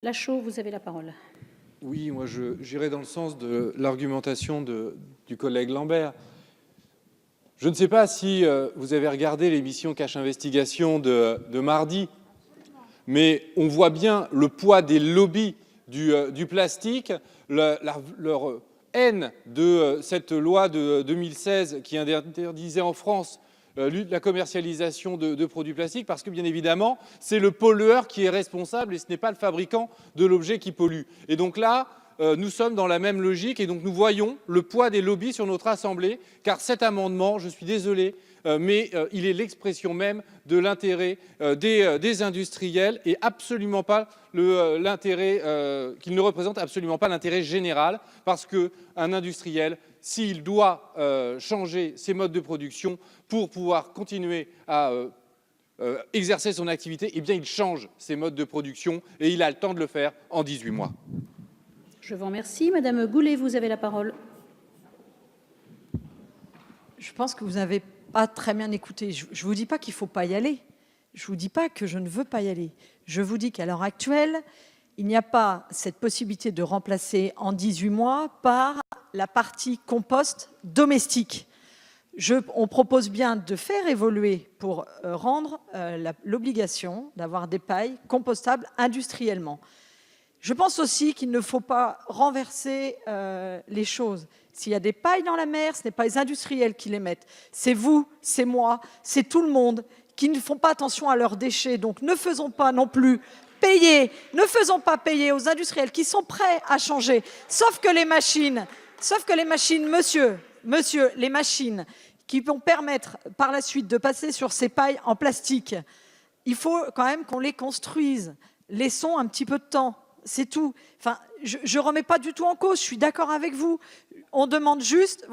Lachaud, vous avez la parole. Oui, moi j'irai dans le sens de l'argumentation du collègue Lambert. Je ne sais pas si vous avez regardé l'émission Cache Investigation de mardi, mais on voit bien le poids des lobbies du plastique, leur haine de cette loi de 2016 qui interdisait en France la commercialisation de produits plastiques, parce que bien évidemment, c'est le pollueur qui est responsable et ce n'est pas le fabricant de l'objet qui pollue. Et donc là, nous sommes dans la même logique et donc nous voyons le poids des lobbies sur notre Assemblée, car cet amendement, je suis désolé, mais il est l'expression même de l'intérêt des industriels et absolument pas l'intérêt qu'il ne représente absolument pas l'intérêt général, parce qu'un industriel, s'il doit changer ses modes de production pour pouvoir continuer à exercer son activité, eh bien il change ses modes de production et il a le temps de le faire en 18 mois. Je vous remercie. Madame Goulet, vous avez la parole. Je pense que vous n'avez pas très bien écouté. Je ne vous dis pas qu'il ne faut pas y aller. Je ne vous dis pas que je ne veux pas y aller. Je vous dis qu'à l'heure actuelle, il n'y a pas cette possibilité de remplacer en 18 mois par la partie compost domestique. On propose bien de faire évoluer pour rendre l'obligation d'avoir des pailles compostables industriellement. Je pense aussi qu'il ne faut pas renverser les choses. S'il y a des pailles dans la mer, ce n'est pas les industriels qui les mettent. C'est vous, c'est moi, c'est tout le monde qui ne font pas attention à leurs déchets. Donc ne faisons pas non plus payer, ne faisons pas payer aux industriels qui sont prêts à changer. Sauf que les machines, monsieur, les machines qui vont permettre par la suite de passer sur ces pailles en plastique, il faut quand même qu'on les construise. Laissons un petit peu de temps. C'est tout. Enfin, je ne remets pas du tout en cause, je suis d'accord avec vous. On demande juste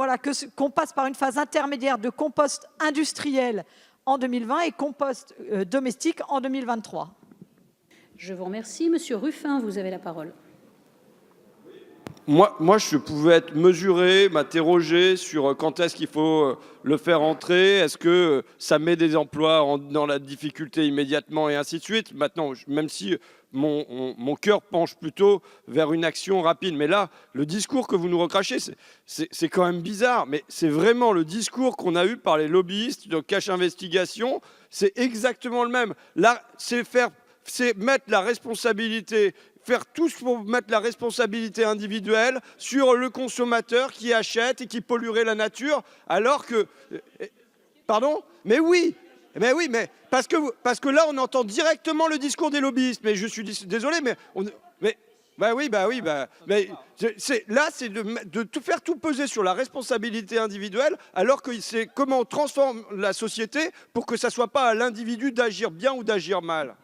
qu'on passe par une phase intermédiaire de compost industriel en 2020 et compost domestique en 2023. Je vous remercie. Monsieur Ruffin, vous avez la parole. Moi, je pouvais être mesuré, m'interroger sur quand est-ce qu'il faut le faire entrer, est-ce que ça met des emplois dans la difficulté immédiatement et ainsi de suite. Maintenant, même si mon cœur penche plutôt vers une action rapide. Mais là, le discours que vous nous recrachez, c'est quand même bizarre. Mais c'est vraiment le discours qu'on a eu par les lobbyistes de Cache Investigation. C'est exactement le même. Là, c'est mettre la responsabilité, faire tout pour mettre la responsabilité individuelle sur le consommateur qui achète et qui polluerait la nature, alors que... Pardon ? Mais oui, mais parce que là, on entend directement le discours des lobbyistes. Mais je suis désolé, là, c'est de tout faire tout peser sur la responsabilité individuelle, alors que c'est comment on transforme la société pour que ça ne soit pas à l'individu d'agir bien ou d'agir mal.